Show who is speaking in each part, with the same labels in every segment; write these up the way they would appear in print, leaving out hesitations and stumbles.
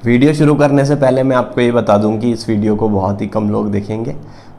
Speaker 1: Video शुरू करने से पहले मैं आपको ये बता दूं कि इस वीडियो को बहुत ही कम लोग देखेंगे,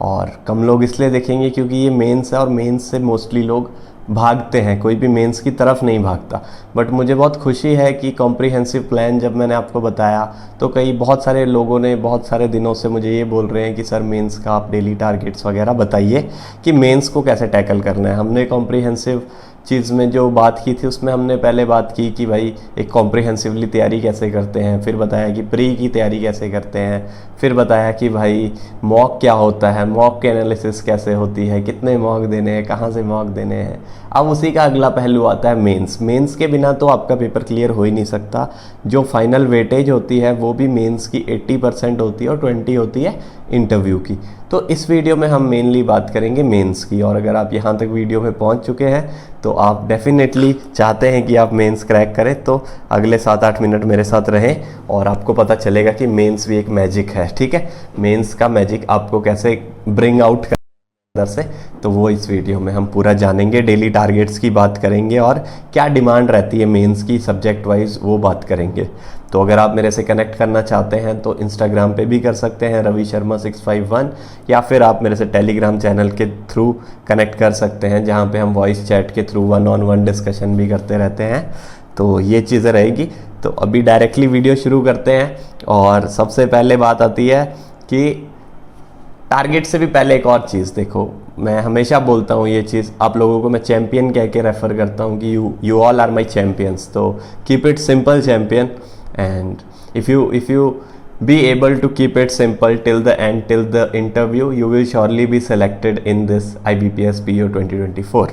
Speaker 1: और कम लोग इसलिए देखेंगे क्योंकि ये मेंस है और मेंस से मोस्टली लोग भागते हैं, कोई भी मेंस की तरफ नहीं भागता। बट मुझे बहुत खुशी है कि कॉम्प्रिहेंसिव प्लान जब मैंने आपको बताया तो बहुत सारे लोगों ने बहुत सारे दिनों से मुझे ये बोल रहे हैं कि सर मेंस का आप डेली टारगेट्स वगैरह बताइए कि मेंस को कैसे टैकल करना है। हमने कॉम्प्रिहेंसिव चीज़ में जो बात की थी उसमें हमने पहले बात की कि भाई एक कॉम्प्रिहेंसिवली तैयारी कैसे करते हैं, फिर बताया कि प्री की तैयारी कैसे करते हैं, फिर बताया कि भाई मॉक क्या होता है, मॉक के एनालिसिस कैसे होती है, कितने मॉक देने हैं, कहाँ से मॉक देने हैं। अब उसी का अगला पहलू आता है मेंस। मेंस के बिना तो आपका पेपर क्लियर हो ही नहीं सकता। जो फाइनल वेटेज होती है वो भी मेंस की 80% होती है और 20 होती है इंटरव्यू की। तो इस वीडियो में हम मेनली बात करेंगे मेंस की, और अगर आप यहाँ तक वीडियो में पहुँच चुके हैं तो आप डेफिनेटली चाहते हैं कि आप मेंस क्रैक करें, तो अगले 7-8 मिनट मेरे साथ रहें और आपको पता चलेगा कि मेंस भी एक मैजिक है। ठीक है, मेंस का मैजिक आपको कैसे ब्रिंग आउट कर अंदर से, तो वो इस वीडियो में हम पूरा जानेंगे। डेली टारगेट्स की बात करेंगे और क्या डिमांड रहती है मेंस की सब्जेक्ट वाइज, वो बात करेंगे। तो अगर आप मेरे से कनेक्ट करना चाहते हैं तो इंस्टाग्राम पे भी कर सकते हैं रवि शर्मा 651, या फिर आप मेरे से टेलीग्राम चैनल के थ्रू कनेक्ट कर सकते हैं जहाँ पे हम वॉइस चैट के थ्रू 1-on-1 डिस्कशन भी करते रहते हैं। तो ये चीज़ें रहेगी। तो अभी डायरेक्टली वीडियो शुरू करते हैं, और सबसे पहले बात आती है कि टारगेट से भी पहले एक और चीज़ देखो। मैं हमेशा बोलता हूँ ये चीज़, आप लोगों को मैं चैम्पियन कह के रेफ़र करता हूँ कि you all are my champions. तो keep it simple champion, and if you be able to keep it simple till the end, till the interview, you will surely be selected in this IBPS PO 2024।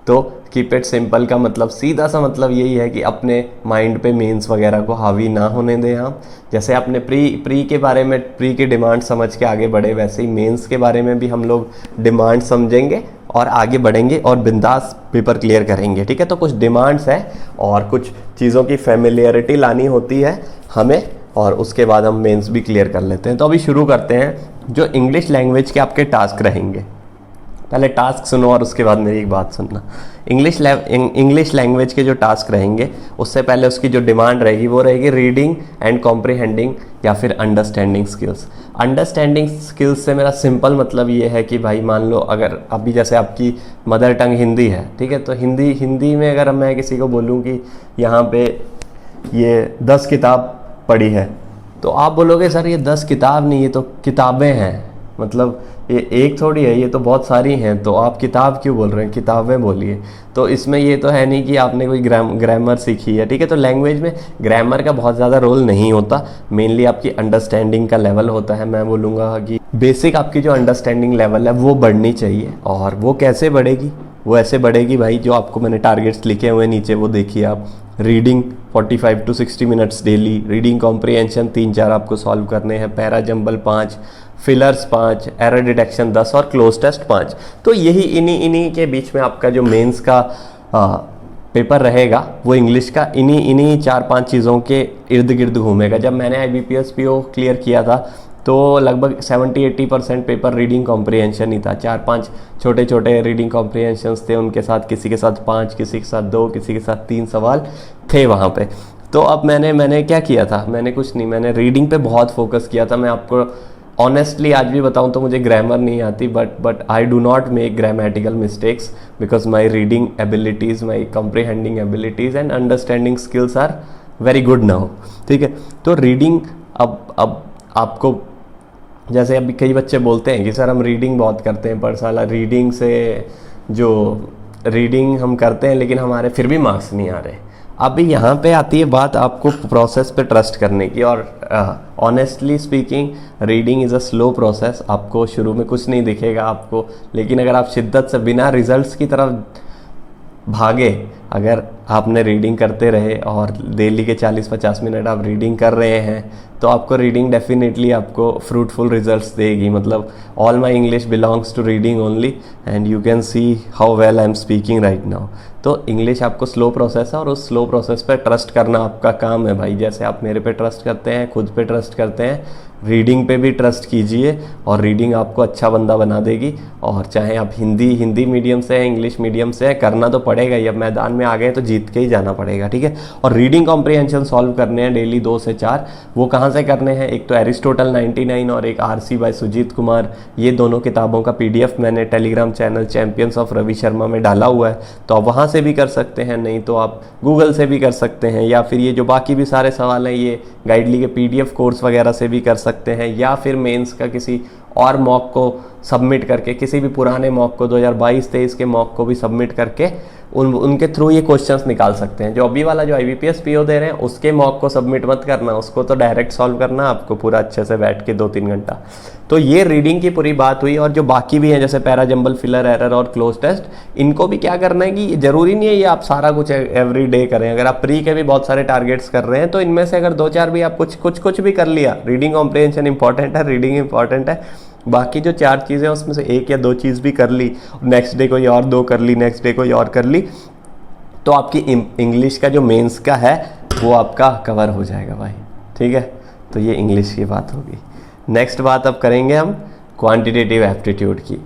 Speaker 1: तो keep it simple का मतलब, सीधा सा मतलब यही है कि अपने माइंड पे मेंस वगैरह को हावी ना होने दें आप। जैसे आपने प्री के बारे में, प्री की डिमांड समझ के आगे बढ़े, वैसे ही मेंस के बारे में भी हम लोग डिमांड समझेंगे और आगे बढ़ेंगे और बिंदास पेपर क्लियर करेंगे। ठीक है, तो कुछ डिमांड्स है और कुछ चीज़ों की फेमिलियरिटी लानी होती है हमें, और उसके बाद हम मेंस भी क्लियर कर लेते हैं। तो अभी शुरू करते हैं। जो इंग्लिश लैंग्वेज के आपके टास्क रहेंगे, पहले टास्क सुनो और उसके बाद मेरी एक बात सुनना। इंग्लिश लैंग्वेज के जो टास्क रहेंगे उससे पहले उसकी जो डिमांड रहेगी वो रहेगी रीडिंग एंड कॉम्प्रिहेंडिंग या फिर अंडरस्टैंडिंग स्किल्स। अंडरस्टैंडिंग स्किल्स से मेरा सिंपल मतलब ये है कि भाई मान लो अगर अभी जैसे आपकी मदर टंग हिंदी है, ठीक है, तो हिंदी में अगर मैं किसी को बोलूँ कि यहाँ पे ये 10 किताब पढ़ी है, तो आप बोलोगे सर ये 10 किताब नहीं, ये तो किताबें हैं, मतलब ये एक थोड़ी है, ये तो बहुत सारी हैं, तो आप किताब क्यों बोल रहे हैं, किताबें बोलिए। तो इसमें ये तो है नहीं कि आपने कोई ग्रामर सीखी है। ठीक है, तो लैंग्वेज में ग्रामर का बहुत ज़्यादा रोल नहीं होता, मेनली आपकी अंडरस्टैंडिंग का लेवल होता है। मैं बोलूँगा कि बेसिक आपकी जो अंडरस्टैंडिंग लेवल है वो बढ़नी चाहिए। और वो कैसे बढ़ेगी, वो ऐसे बढ़ेगी भाई, जो आपको मैंने टारगेट्स लिखे हुए नीचे वो देखिए आप। Reading 45 to 60 minutes daily, reading comprehension 3-4 आपको सॉल्व करने हैं, para jumble 5, fillers 5, error detection 10 और क्लोज टेस्ट 5। तो यही इन्हीं के बीच में आपका जो मेंस का पेपर रहेगा वो इंग्लिश का इन्हीं 4-5 चीज़ों के इर्द गिर्द घूमेगा। जब मैंने IBPS PO क्लियर किया था तो लगभग 70-80% पेपर रीडिंग कॉम्प्रिहेंशन ही था। 4-5 छोटे छोटे रीडिंग कॉम्प्रिहेंशंस थे, उनके साथ किसी के साथ 5, किसी के साथ 2, किसी के साथ 3 सवाल थे वहाँ पे। तो अब मैंने क्या किया था, मैंने कुछ नहीं, मैंने रीडिंग पे बहुत फोकस किया था। मैं आपको ऑनेस्टली आज भी बताऊं तो मुझे ग्रामर नहीं आती, but I do not make grammatical mistakes because my reading abilities, my comprehending abilities and understanding skills are very good now. ठीक है, तो रीडिंग अब आपको, जैसे अभी कई बच्चे बोलते हैं कि सर हम रीडिंग बहुत करते हैं, पर साला रीडिंग से जो रीडिंग हम करते हैं लेकिन हमारे फिर भी मार्क्स नहीं आ रहे। अभी यहाँ पे आती है बात आपको प्रोसेस पे ट्रस्ट करने की, और honestly speaking reading is a slow process. आपको शुरू में कुछ नहीं दिखेगा आपको, लेकिन अगर आप शिद्दत से बिना रिजल्ट्स की तरफ भागे, अगर आपने रीडिंग करते रहे और डेली के 40-50 मिनट आप रीडिंग कर रहे हैं, तो आपको रीडिंग डेफिनेटली आपको फ्रूटफुल रिजल्ट्स देगी। मतलब all my English belongs to reading only, and you can see how well I am speaking right now. तो इंग्लिश आपको स्लो प्रोसेस है और उस स्लो प्रोसेस पे ट्रस्ट करना आपका काम है भाई। जैसे आप मेरे पे ट्रस्ट करते हैं, खुद पे ट्रस्ट करते हैं, रीडिंग पे भी ट्रस्ट कीजिए, और रीडिंग आपको अच्छा बंदा बना देगी। और चाहे आप हिंदी मीडियम से हैं, इंग्लिश मीडियम से हैं, करना तो पड़ेगा ही। अब मैदान में आ गए तो जीत के ही जाना पड़ेगा, ठीक है। और रीडिंग कॉम्प्रिहेंशन सॉल्व करने हैं डेली 2 से 4, वो कहाँ से करने हैं, एक तो एरिस्टोटल 99 और एक आरसी बाय सुजीत कुमार, ये दोनों किताबों का PDF मैंने Telegram channel Champions of Ravi Sharma में डाला हुआ है, तो आप वहाँ से भी कर सकते हैं, नहीं तो आप गूगल से भी कर सकते हैं, या फिर ये जो बाकी भी सारे सवाल हैं ये गाइडली के PDF कोर्स वगैरह से भी कर सकते हैं, या फिर मेंस का किसी और मॉक को सबमिट करके, किसी भी पुराने मॉक को 2022-23 के मॉक को भी सबमिट करके उनके थ्रू ये क्वेश्चंस निकाल सकते हैं। जो अभी वाला जो IBPS PO दे रहे हैं उसके मॉक को सबमिट मत करना, उसको तो डायरेक्ट सॉल्व करना आपको पूरा अच्छे से बैठ के 2-3 घंटा। तो ये रीडिंग की पूरी बात हुई। और जो बाकी भी हैं जैसे पैरा जंबल, फिलर, एरर और क्लोज टेस्ट, इनको भी क्या करना है कि ज़रूरी नहीं है ये आप सारा कुछ एवरी डे करें। अगर आप प्री के भी बहुत सारे टारगेट्स कर रहे हैं तो इनमें से अगर 2-4 भी आप कुछ भी कर लिया, रीडिंग कॉम्प्रिहेंशन इंपॉर्टेंट है, रीडिंग इंपॉर्टेंट है, बाकी जो 4 चीज़ें उसमें से 1 या 2 चीज़ भी कर ली, नेक्स्ट डे कोई और 2 कर ली, नेक्स्ट डे कोई और कर ली, तो आपकी इंग्लिश का जो मेंस का है वो आपका कवर हो जाएगा भाई, ठीक है। तो ये इंग्लिश की बात होगी। नेक्स्ट बात अब करेंगे हम क्वांटिटेटिव एप्टीट्यूड की।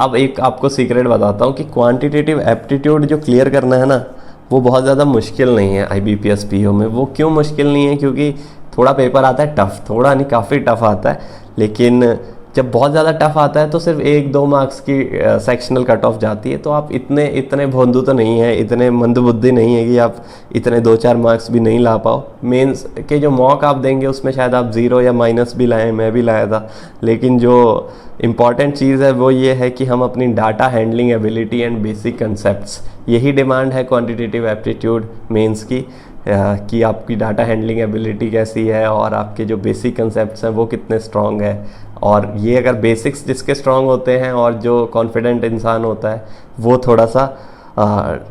Speaker 1: अब एक आपको सीक्रेट बताता हूँ कि क्वांटिटेटिव एप्टीट्यूड जो क्लियर करना है ना, वो बहुत ज़्यादा मुश्किल नहीं है IBPS PO में। वो क्यों मुश्किल नहीं है, क्योंकि थोड़ा पेपर आता है टफ़, थोड़ा नहीं काफ़ी टफ़ आता है, लेकिन जब बहुत ज़्यादा टफ आता है तो सिर्फ 1-2 मार्क्स की सेक्शनल कट ऑफ जाती है। तो आप इतने भोंदू तो नहीं है, इतने मंदबुद्धि नहीं है कि आप इतने 2-4 मार्क्स भी नहीं ला पाओ। मेंस के जो मॉक आप देंगे उसमें शायद आप 0 या माइनस भी लाएं, मैं भी लाया था, लेकिन जो इम्पॉर्टेंट चीज़ है वो ये है कि हम अपनी data handling ability and basic concepts, यही डिमांड है क्वान्टिटेटिव एप्टीट्यूड मेंस की, कि आपकी डाटा हैंडलिंग एबिलिटी कैसी है और आपके जो बेसिक कंसेप्ट्स हैं वो कितने स्ट्रॉन्ग है। और ये अगर बेसिक्स जिसके स्ट्रॉन्ग होते हैं और जो कॉन्फिडेंट इंसान होता है वो थोड़ा सा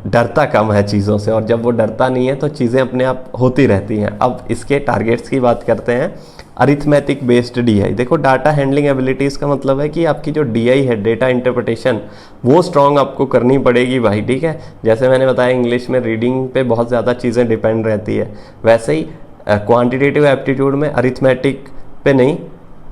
Speaker 1: डरता कम है चीज़ों से, और जब वो डरता नहीं है तो चीज़ें अपने आप होती रहती हैं। अब इसके टारगेट्स की बात करते हैं। अरिथमेटिक बेस्ड DI, देखो डाटा हैंडलिंग एबिलिटीज़ का मतलब है कि आपकी जो DI है, डेटा इंटरप्रिटेशन, वो स्ट्रॉन्ग आपको करनी पड़ेगी भाई, ठीक है। जैसे मैंने बताया इंग्लिश में रीडिंग पे बहुत ज़्यादा चीज़ें डिपेंड रहती है, वैसे ही क्वांटिटेटिव एप्टीट्यूड में अरिथमेटिक पे नहीं,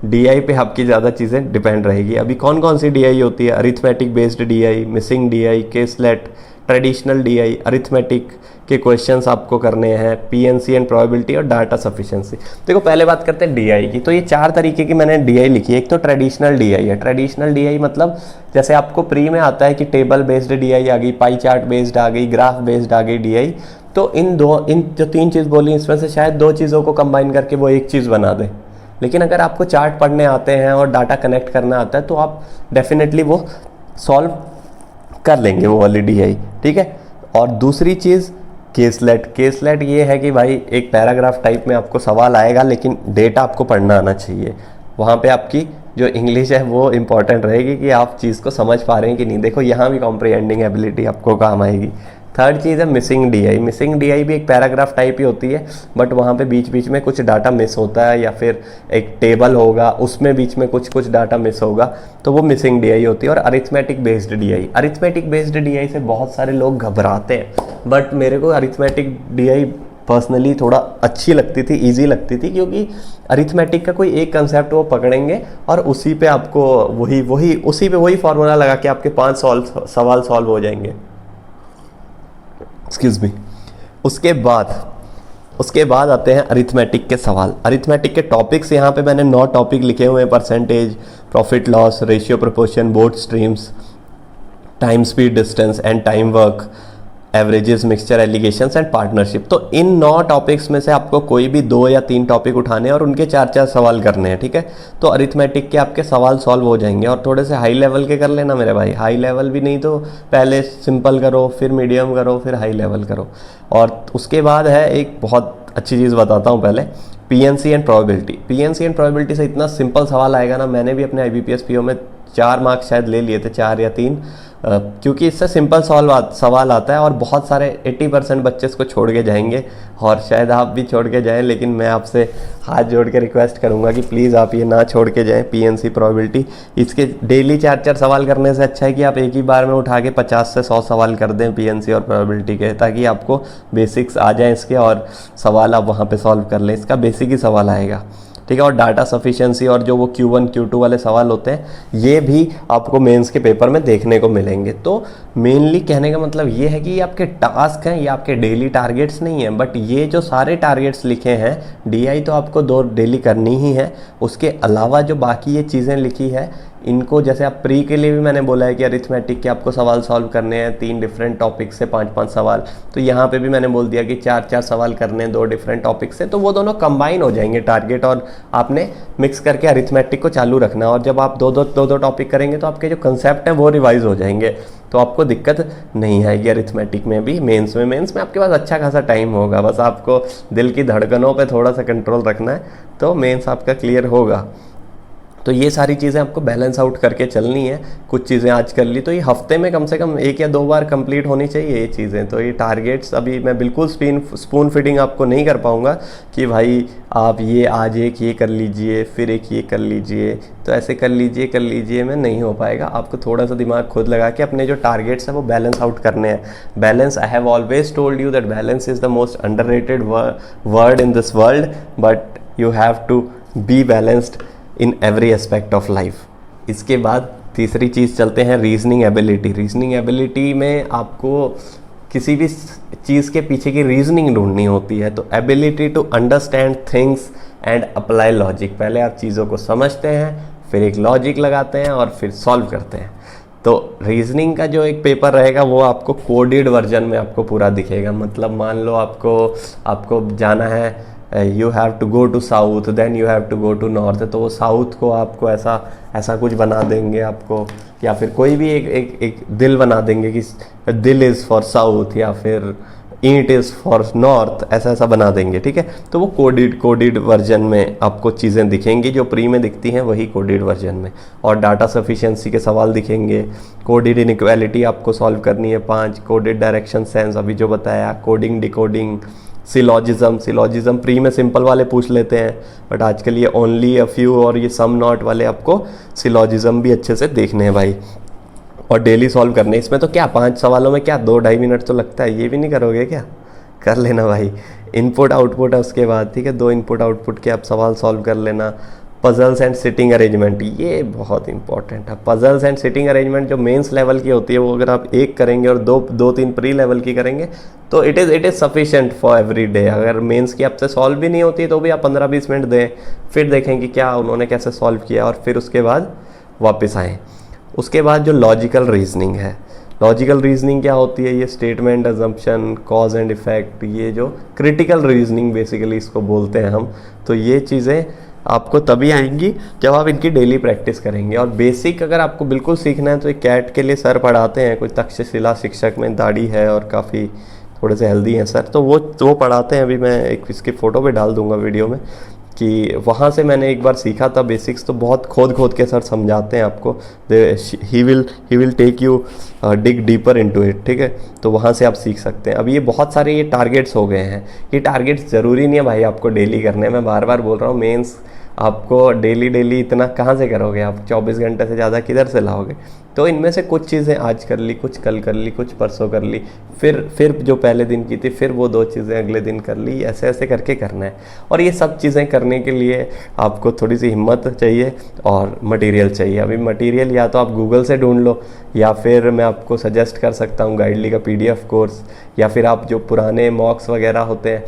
Speaker 1: DI पे आपकी ज़्यादा चीज़ें डिपेंड रहेगी। अभी कौन कौन सी DI होती है, arithmetic based DI, missing DI, caselet, traditional DI, arithmetic के क्वेश्चंस आपको करने हैं, PNC एंड प्रोबेबिलिटी और डाटा सफिशिएंसी। देखो पहले बात करते हैं DI की। तो ये 4 तरीके की मैंने DI लिखी है। एक तो ट्रेडिशनल DI है। ट्रेडिशनल DI मतलब जैसे आपको प्री में आता है कि टेबल बेस्ड DI आ गई, पाई चार्ट बेस्ड आ गई, ग्राफ बेस्ड आ गई DI। तो इन जो 3 चीज़ बोली इसमें से शायद 2 चीज़ों को कंबाइन करके वो एक चीज़ बना दे, लेकिन अगर आपको चार्ट पढ़ने आते हैं और डाटा कनेक्ट करना आता है तो आप डेफिनेटली वो सॉल्व कर लेंगे वो वाली DI, ठीक है। और दूसरी चीज़ केसलेट ये है कि भाई एक पैराग्राफ टाइप में आपको सवाल आएगा लेकिन डेटा आपको पढ़ना आना चाहिए। वहाँ पे आपकी जो इंग्लिश है वो इम्पॉर्टेंट रहेगी कि आप चीज़ को समझ पा रहे हैं कि नहीं। देखो यहाँ भी कॉम्प्रिहेंडिंग एबिलिटी आपको काम आएगी। थर्ड चीज़ है मिसिंग DI। मिसिंग DI भी एक पैराग्राफ टाइप ही होती है, बट वहाँ पे बीच बीच में कुछ डाटा मिस होता है, या फिर एक टेबल होगा उसमें बीच में कुछ डाटा मिस होगा, तो वो मिसिंग DI होती है। और arithmetic based DI, arithmetic based DI से बहुत सारे लोग घबराते हैं, बट मेरे को अरिथमेटिक DI पर्सनली थोड़ा अच्छी लगती थी, ईजी लगती थी, क्योंकि अरिथमेटिक का कोई एक कंसेप्ट वो पकड़ेंगे और उसी पे आपको वही फार्मूला लगा के आपके 5 सवाल सॉल्व हो जाएंगे। Excuse me. उसके बाद आते हैं अरिथमेटिक के सवाल। अरिथमेटिक के टॉपिक्स यहाँ पे मैंने 9 टॉपिक लिखे हुए हैं। Percentage, profit loss, ratio proportion, both streams, time speed distance and time work, averages, mixture, allegations and partnership. तो इन 9 टॉपिक्स में से आपको कोई भी 2 या 3 टॉपिक उठाने हैं और उनके 4-4 सवाल करने हैं, ठीक है। तो अरिथमेटिक के आपके सवाल सॉल्व हो जाएंगे। और थोड़े से हाई लेवल के कर लेना मेरे भाई, हाई लेवल भी नहीं तो पहले सिंपल करो, फिर मीडियम करो, फिर हाई लेवल करो। और उसके बाद है एक बहुत अच्छी चीज़ बताता हूँ पहले, PNC and probability. PNC and probability से इतना सिंपल सवाल आएगा ना, मैंने भी अपने IBPS PO में 4 मार्क्स शायद ले लिए थे, 4 या 3, क्योंकि इससे सिंपल सवाल आता है और बहुत सारे 80% बच्चे इसको छोड़ के जाएंगे, और शायद आप भी छोड़ के जाएं, लेकिन मैं आपसे हाथ जोड़ के रिक्वेस्ट करूंगा कि प्लीज़ आप ये ना छोड़ के जाएं। PNC प्रोबेबिलिटी, इसके डेली 4-4 सवाल करने से अच्छा है कि आप एक ही बार में उठा के 50 से 100 सवाल कर दें PNC और प्रोबेबिलिटी के, ताकि आपको बेसिक्स आ जाएँ इसके और सवाल आप वहाँ पर सॉल्व कर लें। इसका बेसिक ही सवाल आएगा, ठीक है। और डाटा सफिशिएंसी और जो वो Q1 Q2 वाले सवाल होते हैं ये भी आपको मेंस के पेपर में देखने को मिलेंगे। तो मेनली कहने का मतलब ये है कि ये आपके टास्क हैं, ये आपके डेली टारगेट्स नहीं हैं, बट ये जो सारे टारगेट्स लिखे हैं DI तो आपको 2 डेली करनी ही है। उसके अलावा जो बाकी ये चीज़ें लिखी है इनको, जैसे आप प्री के लिए भी मैंने बोला है कि अरिथमेटिक के आपको सवाल सॉल्व करने हैं 3 डिफरेंट टॉपिक से 5-5 सवाल, तो यहाँ पे भी मैंने बोल दिया कि 4-4 सवाल करने हैं 2 डिफरेंट टॉपिक से, तो वो दोनों कंबाइन हो जाएंगे टारगेट, और आपने मिक्स करके अरिथमेटिक को चालू रखना है। और जब आप दो टॉपिक करेंगे तो आपके जो कंसेप्ट हैं वो रिवाइज हो जाएंगे, तो आपको दिक्कत नहीं आएगी अरिथमेटिक में भी। मेंस में आपके पास अच्छा खासा टाइम होगा, बस आपको दिल की धड़कनों पे थोड़ा सा कंट्रोल रखना है तो मेंस आपका क्लियर होगा। तो ये सारी चीज़ें आपको बैलेंस आउट करके चलनी है। कुछ चीज़ें आज कर ली तो ये हफ्ते में कम से कम 1 या 2 बार कंप्लीट होनी चाहिए ये चीज़ें। तो ये टारगेट्स अभी मैं बिल्कुल स्पून फीडिंग आपको नहीं कर पाऊँगा कि भाई आप ये आज एक ये कर लीजिए फिर एक ये कर लीजिए, तो ऐसे कर लीजिए में नहीं हो पाएगा। आपको थोड़ा सा दिमाग खुद लगा के अपने जो टारगेट्स हैं वो बैलेंस आउट करने हैं। Balance, I have always told you that balance is the most underrated word in this world, but you have to be balanced in every aspect of life. इसके बाद तीसरी चीज़ चलते हैं रीजनिंग एबिलिटी। रीजनिंग एबिलिटी में आपको किसी भी चीज़ के पीछे की रीजनिंग ढूंढनी होती है, तो ability to understand things and apply logic. पहले आप चीज़ों को समझते हैं, फिर एक लॉजिक लगाते हैं और फिर सॉल्व करते हैं। तो रीजनिंग का जो एक पेपर रहेगा वो आपको कोडेड वर्जन में आपको पूरा दिखेगा। मतलब मान लो आपको जाना है, you have to go to south then you have to go to north, तो वो साउथ को आपको ऐसा कुछ बना देंगे आपको, या फिर कोई भी एक दिल बना देंगे कि दिल इज़ फॉर साउथ, या फिर ईंट इज़ फॉर नॉर्थ, ऐसा बना देंगे, ठीक है। तो वो कोडेड वर्जन में आपको चीज़ें दिखेंगी, जो प्री में दिखती हैं वही कोडेड वर्जन में। और डाटा सफिशिएंसी के सवाल दिखेंगे, कोडेड इनइक्वालिटी आपको सॉल्व करनी है 5, कोडेड डायरेक्शन सेंस अभी जो बताया, कोडिंग डिकोडिंग, सिलॉजिज्म प्री में सिंपल वाले पूछ लेते हैं, बट आजकल ये ओनली अ फ्यू और ये सम नॉट वाले आपको सिलॉजिज्म भी अच्छे से देखने हैं भाई, और डेली सॉल्व करने। इसमें तो क्या 5 सवालों में क्या 2-2.5 मिनट तो लगता है, ये भी नहीं करोगे क्या? कर लेना भाई। इनपुट आउटपुट है उसके बाद, ठीक है, 2 इनपुट आउटपुट के आप सवाल सॉल्व कर लेना। पजल्स एंड सिटिंग अरेंजमेंट, ये बहुत इंपॉर्टेंट है। पजल्स एंड सिटिंग अरेंजमेंट जो मेंस लेवल की होती है वो अगर आप एक करेंगे और 2-3 प्री लेवल की करेंगे तो it is sufficient for every day. अगर मेंस की आपसे सॉल्व भी नहीं होती तो भी आप 15-20 मिनट दें, फिर देखें कि क्या उन्होंने कैसे सॉल्व किया, और फिर उसके बाद वापस आएँ। उसके बाद जो लॉजिकल रीजनिंग है, लॉजिकल रीजनिंग क्या होती है? ये statement, assumption, cause and effect, ये जो क्रिटिकल रीजनिंग बेसिकली इसको बोलते हैं हम। तो ये चीज़ें आपको तभी आएंगी जब आप इनकी डेली प्रैक्टिस करेंगे। और बेसिक अगर आपको बिल्कुल सीखना है तो एक कैट के लिए सर पढ़ाते हैं, कोई तक्षशिला शिक्षक में दाढ़ी है और काफ़ी थोड़े से हेल्दी हैं सर, तो वो पढ़ाते हैं। अभी मैं एक इसकी फ़ोटो भी डाल दूंगा वीडियो में, कि वहाँ से मैंने एक बार सीखा था बेसिक्स। तो बहुत खोद के सर समझाते हैं आपको। He will take you dig deeper into it, ठीक है। तो वहाँ से आप सीख सकते हैं। अब ये बहुत सारे ये टारगेट्स हो गए हैं। ये टारगेट्स ज़रूरी नहीं है भाई आपको डेली करने। मैं बार बार बोल रहा हूँ, मेंस आपको डेली इतना कहाँ से करोगे आप? 24 घंटे से ज़्यादा किधर से लाओगे? तो इनमें से कुछ चीज़ें आज कर ली, कुछ कल कर ली, कुछ परसों कर ली, फिर जो पहले दिन की थी फिर वो 2 चीज़ें अगले दिन कर ली, ऐसे करके करना है। और ये सब चीज़ें करने के लिए आपको थोड़ी सी हिम्मत चाहिए और मटेरियल चाहिए। अभी मटेरियल या तो आप गूगल से ढूंढ लो, या फिर मैं आपको सजेस्ट कर सकता हूँ गाइडली का PDF कोर्स, या फिर आप जो पुराने मॉक्स वगैरह होते हैं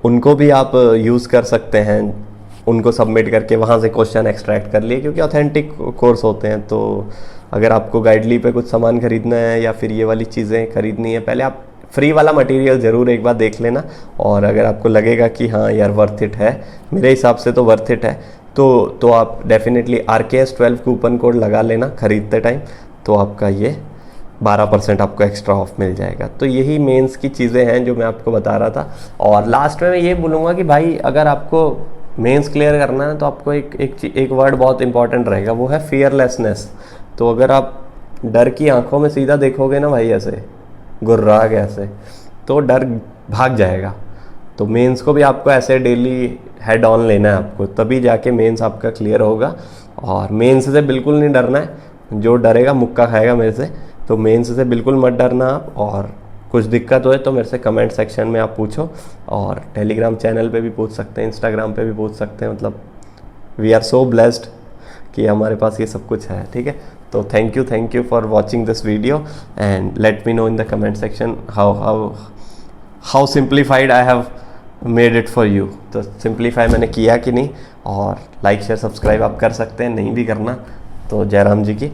Speaker 1: उनको भी आप यूज़ कर सकते हैं। उनको सबमिट करके वहाँ से क्वेश्चन एक्सट्रैक्ट कर लिए, क्योंकि ऑथेंटिक कोर्स होते हैं। तो अगर आपको गाइडली पे कुछ सामान खरीदना है या फिर ये वाली चीज़ें खरीदनी है, पहले आप फ्री वाला मटेरियल ज़रूर एक बार देख लेना। और अगर आपको लगेगा कि हाँ यार वर्थ इट है, मेरे हिसाब से तो वर्थ इट है, तो आप डेफिनेटली RKS 12 कूपन कोड लगा लेना खरीदते टाइम, तो आपका ये 12% आपको एक्स्ट्रा ऑफ मिल जाएगा। तो यही मेंस की चीज़ें हैं जो मैं आपको बता रहा था। और लास्ट में मैं ये बोलूँगा कि भाई अगर आपको मेंस क्लियर करना है तो आपको एक वर्ड बहुत इंपॉर्टेंट रहेगा, वो है फियरलेसनेस। तो अगर आप डर की आंखों में सीधा देखोगे ना भाई, ऐसे गुर्रा के ऐसे, तो डर भाग जाएगा। तो मेंस को भी आपको ऐसे डेली हेड ऑन लेना है आपको, तभी जाके मेंस आपका क्लियर होगा। और मेंस से बिल्कुल नहीं डरना है, जो डरेगा मुक्का खाएगा मेरे से। तो मेंस से बिल्कुल मत डरना आप, और कुछ दिक्कत हो तो मेरे से कमेंट सेक्शन में आप पूछो, और टेलीग्राम चैनल पे भी पूछ सकते हैं, इंस्टाग्राम पे भी पूछ सकते हैं। मतलब वी आर सो ब्लेस्ड कि हमारे पास ये सब कुछ है, ठीक है। तो thank you for watching this video, and let me know in the comment section how simplified I have made it for you. तो सिंप्लीफाई मैंने किया कि नहीं, और लाइक शेयर सब्सक्राइब आप कर सकते हैं, नहीं भी करना तो जयराम जी की।